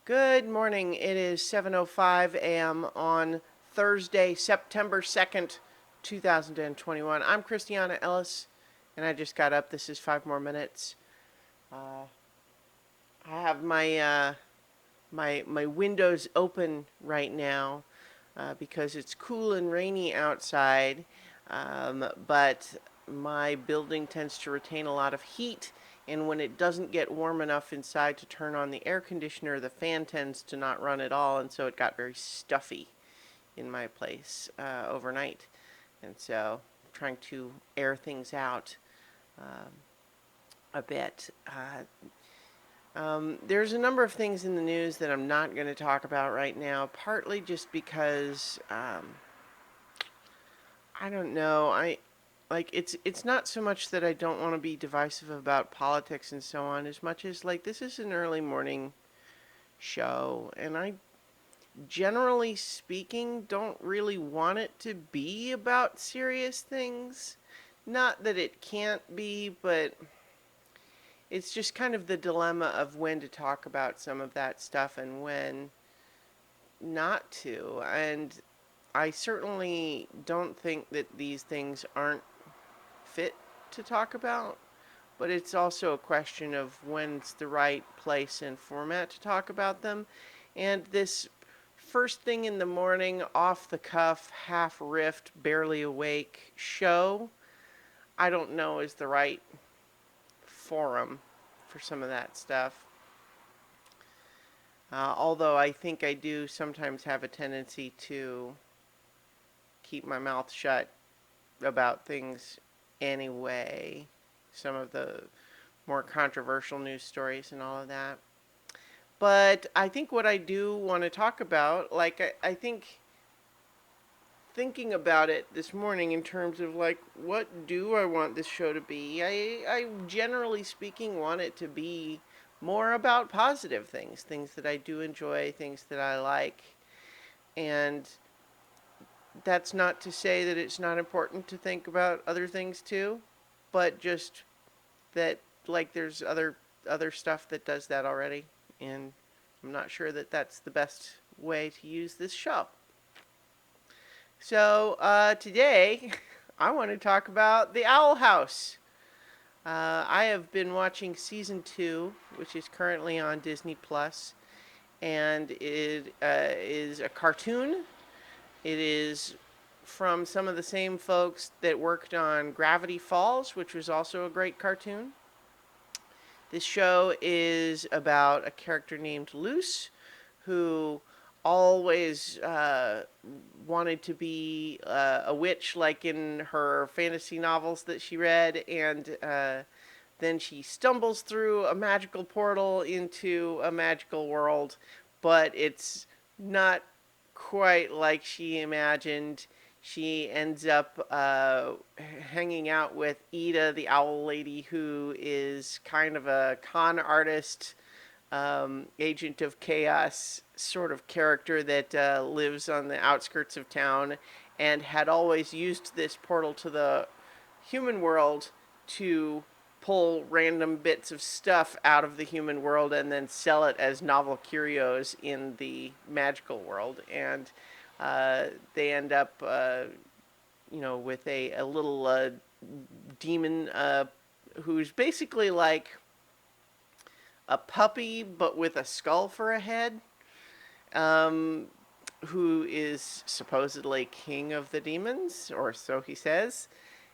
Good morning. It is 7:05 a.m. on Thursday, September 2nd, 2021. I'm Christiana Ellis, and I just got up. This is 5 more minutes. Uh, I have my windows open right now because it's cool and rainy outside, but my building tends to retain a lot of heat, and when it doesn't get warm enough inside to turn on the air conditioner, the fan tends to not run at all, and so it got very stuffy in my place overnight. And so I'm trying to air things out um, a bit. There's a number of things in the news that I'm not going to talk about right now, partly just because I don't know. It's not so much that I don't want to be divisive about politics and so on, as much as like this is an early morning show, and I generally speaking don't really want it to be about serious things. Not that it can't be, but it's just kind of the dilemma of when to talk about some of that stuff and when not to. And I certainly don't think that these things aren't fit to talk about, but it's also a question of when's the right place and format to talk about them. And this first thing in the morning, off the cuff, half riffed, barely awake show, I don't know is the right forum for some of that stuff. Although I think I do sometimes have a tendency to keep my mouth shut about things anyway. Some of the more controversial news stories and all of that. But I think what I do want to talk about, I think thinking about it this morning in terms of like, what do I want this show to be? I generally speaking want it to be more about positive things, things that I do enjoy, things that I like. And that's not to say that it's not important to think about other things too, but just that like there's other stuff that does that already, and I'm not sure that that's the best way to use this show. So today, I want to talk about The Owl House. I have been watching season 2, which is currently on Disney Plus, and it is a cartoon. It is from some of the same folks that worked on Gravity Falls, which was also a great cartoon. This show is about a character named Luce, who always wanted to be a witch, like in her fantasy novels that she read, and then she stumbles through a magical portal into a magical world, but it's not quite like she imagined. She ends up hanging out with Ida, the owl lady, who is kind of a con artist, agent of chaos sort of character that lives on the outskirts of town and had always used this portal to the human world to pull random bits of stuff out of the human world and then sell it as novel curios in the magical world. And they end up, with a little demon who's basically like a puppy but with a skull for a head, um, who is supposedly king of the demons, or so he says.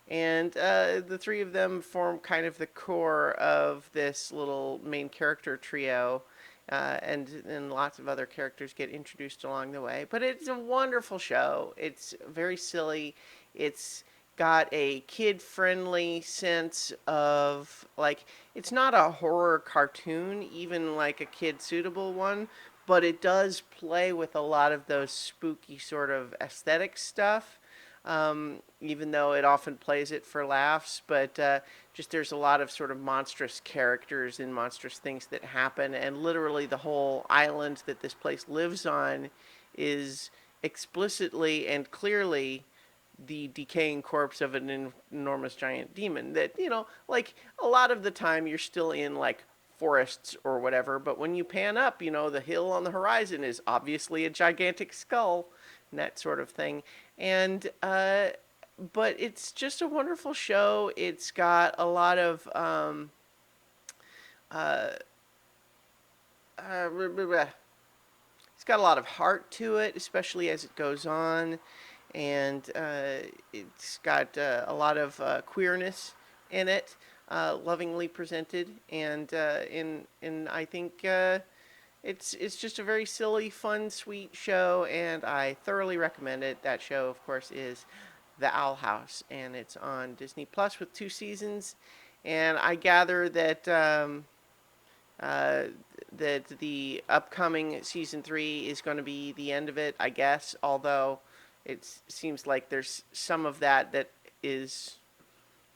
And the three of them form kind of the core of this little main character trio. And lots of other characters get introduced along the way. But it's a wonderful show. It's very silly. It's got a kid-friendly sense of, like, it's not a horror cartoon, even like a kid-suitable one, but it does play with a lot of those spooky sort of aesthetic stuff, even though it often plays it for laughs. But just there's a lot of sort of monstrous characters and monstrous things that happen, and literally the whole island that this place lives on is explicitly and clearly the decaying corpse of an enormous giant demon that, like a lot of the time you're still in like forests or whatever. But when you pan up, the hill on the horizon is obviously a gigantic skull and that sort of thing. And but it's just a wonderful show. It's got a lot of uh, uh, it's got a lot of heart to it, especially as it goes on, and it's got a lot of queerness in it, lovingly presented, and in I think it's just a very silly, fun, sweet show, and I thoroughly recommend it. That show, of course, is The Owl House, and it's on Disney Plus with 2 seasons. And I gather that uh, that the upcoming season 3 is going to be the end of it, I guess. Although it seems like there's some of that is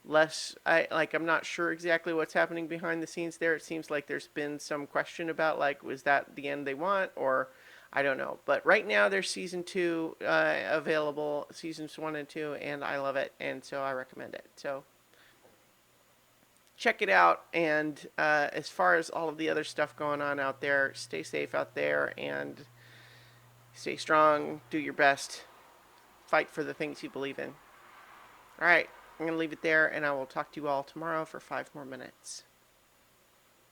less. I'm not sure exactly what's happening behind the scenes there. It seems like there's been some question about like was that the end they want, or I don't know. But right now there's season 2 available, seasons 1 and 2, and I love it, and so I recommend it. So check it out. And as far as all of the other stuff going on out there, stay safe out there and stay strong. Do your best. Fight for the things you believe in. All right, I'm going to leave it there, and I will talk to you all tomorrow for 5 more minutes.